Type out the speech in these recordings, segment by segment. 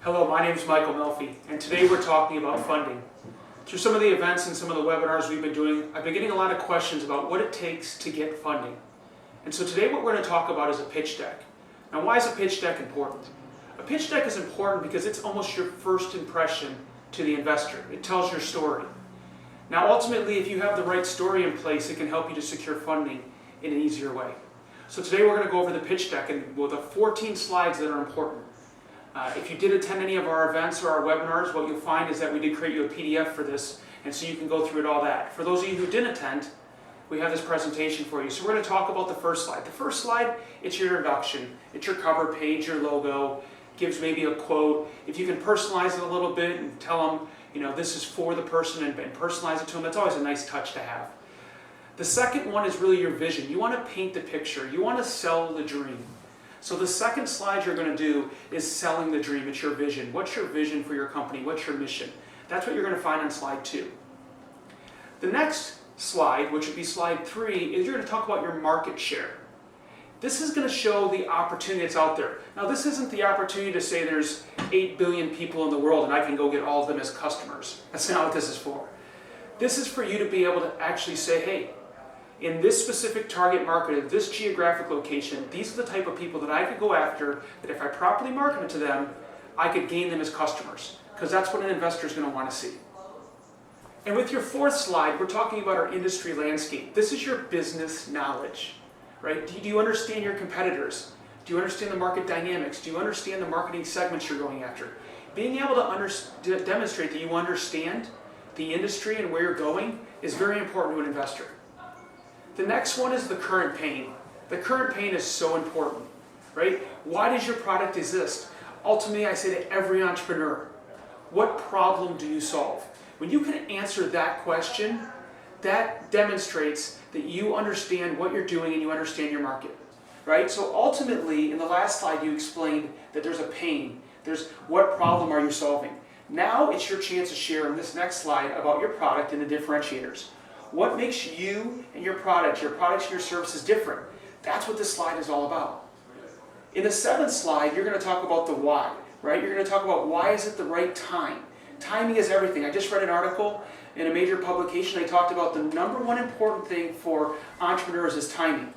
Hello, my name is Michael Melfi, and today we're talking about funding. Through some of the events and some of the webinars we've been doing, I've been getting a lot of questions about what it takes to get funding. And so today what we're going to talk about is a pitch deck. Now, why is a pitch deck important? A pitch deck is important because it's almost your first impression to the investor. It tells your story. Now, ultimately, if you have the right story in place, it can help you to secure funding in an easier way. So today we're going to go over the pitch deck and with the 14 slides that are important. If you did attend any of our events or our webinars, what you'll find is that we did create you a PDF for this, and so you can go through it all that. For those of you who didn't attend, we have this presentation for you. So we're going to talk about the first slide. The first slide, it's your introduction. It's your cover page, your logo, gives maybe a quote. If you can personalize it a little bit and tell them, you know, this is for the person and personalize it to them, that's always a nice touch to have. The second one is really your vision. You want to paint the picture. You want to sell the dream. So the second slide you're going to do is selling the dream. It's your vision. What's your vision for your company? What's your mission? That's what you're going to find on slide 2. The next slide, which would be slide 3, is you're going to talk about your market share. This is going to show the opportunity that's out there. Now, this isn't the opportunity to say there's 8 billion people in the world and I can go get all of them as customers. That's not what this is for. This is for you to be able to actually say, hey, in this specific target market, in this geographic location, these are the type of people that I could go after, that if I properly marketed to them, I could gain them as customers, because that's what an investor is going to want to see. And with your fourth slide, we're talking about our industry landscape. This is your business knowledge, right? Do you understand your competitors? Do you understand the market dynamics? Do you understand the marketing segments you're going after? Being able to demonstrate that you understand the industry and where you're going is very important to an investor. The next one is the current pain. The current pain is so important, right? Why does your product exist? Ultimately, I say to every entrepreneur, what problem do you solve? When you can answer that question, that demonstrates that you understand what you're doing and you understand your market, right? So ultimately, in the last slide, you explained that there's a pain. There's what problem are you solving? Now it's your chance to share in this next slide about your product and the differentiators. What makes you and your products and your services different? That's what this slide is all about. In the 7th slide, you're going to talk about the why, right? You're going to talk about why is it the right time. Timing is everything. I just read an article in a major publication. They talked about the number one important thing for entrepreneurs is timing.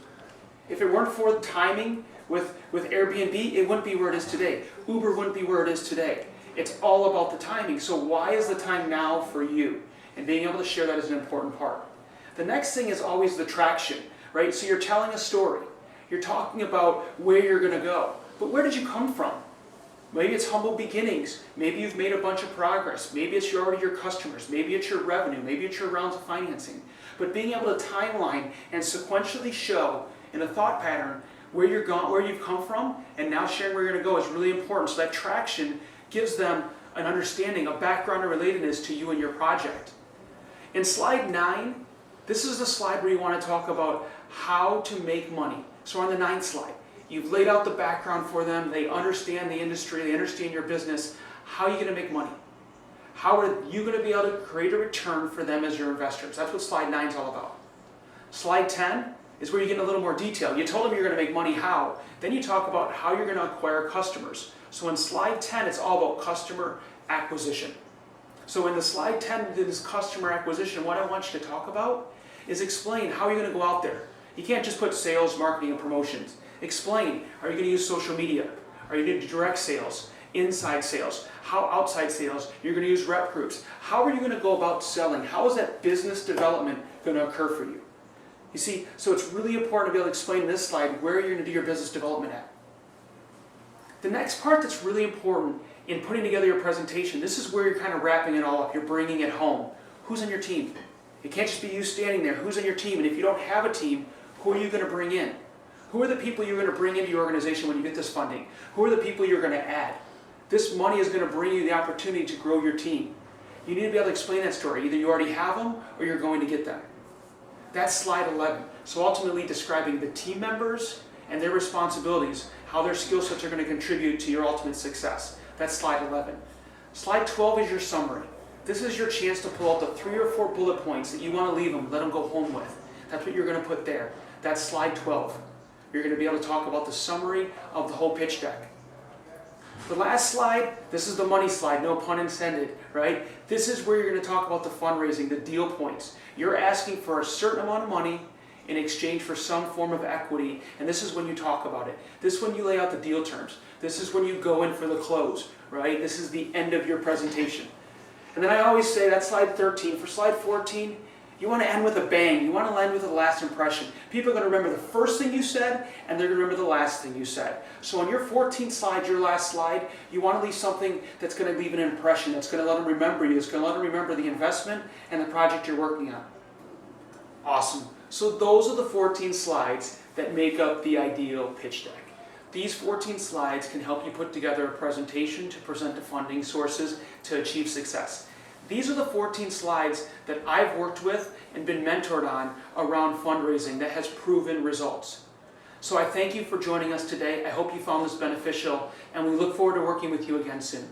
If it weren't for timing with Airbnb, it wouldn't be where it is today. Uber wouldn't be where it is today. It's all about the timing. So why is the time now for you? And being able to share that is an important part. The next thing is always the traction, right? So you're telling a story. You're talking about where you're going to go. But where did you come from? Maybe it's humble beginnings. Maybe you've made a bunch of progress. Maybe it's already your customers. Maybe it's your revenue. Maybe it's your rounds of financing. But being able to timeline and sequentially show in a thought pattern where you've come from, and now sharing where you're going to go is really important. So that traction gives them an understanding, a background and relatedness to you and your project. In slide 9, this is the slide where you want to talk about how to make money. So on the 9th slide, you've laid out the background for them. They understand the industry. They understand your business. How are you going to make money? How are you going to be able to create a return for them as your investors? That's what slide 9 is all about. Slide 10 is where you get in a little more detail. You told them you're going to make money. How? Then you talk about how you're going to acquire customers. So in slide 10, it's all about customer acquisition. So in the slide 10, this customer acquisition, what I want you to talk about is explain how you're going to go out there. You can't just put sales, marketing, and promotions. Explain, are you going to use social media? Are you going to do direct sales, inside sales, how outside sales? You're going to use rep groups. How are you going to go about selling? How is that business development going to occur for you? You see, so it's really important to be able to explain in this slide where you're going to do your business development at. The next part that's really important in putting together your presentation, this is where you're kind of wrapping it all up. You're bringing it home. Who's on your team? It can't just be you standing there. Who's on your team? And if you don't have a team, who are you going to bring in? Who are the people you're going to bring into your organization when you get this funding? Who are the people you're going to add? This money is going to bring you the opportunity to grow your team. You need to be able to explain that story. Either you already have them or you're going to get them. That's slide 11. So ultimately describing the team members and their responsibilities, how their skill sets are going to contribute to your ultimate success. That's slide 11. Slide 12 is your summary. This is your chance to pull out the 3 or 4 bullet points that you want to leave them, let them go home with. That's what you're going to put there. That's slide 12. You're going to be able to talk about the summary of the whole pitch deck. The last slide, this is the money slide, no pun intended, right? This is where you're going to talk about the fundraising, the deal points. You're asking for a certain amount of money in exchange for some form of equity, and this is when you talk about it. This is when you lay out the deal terms. This is when you go in for the close, right? This is the end of your presentation. And then I always say, that's slide 13. For slide 14, you want to end with a bang. You want to end with a last impression. People are going to remember the first thing you said, and they're going to remember the last thing you said. So on your 14th slide, your last slide, you want to leave something that's going to leave an impression, that's going to let them remember you, that's going to let them remember the investment and the project you're working on. Awesome. So those are the 14 slides that make up the ideal pitch deck. These 14 slides can help you put together a presentation to present to funding sources to achieve success. These are the 14 slides that I've worked with and been mentored on around fundraising that has proven results. So I thank you for joining us today. I hope you found this beneficial, and we look forward to working with you again soon.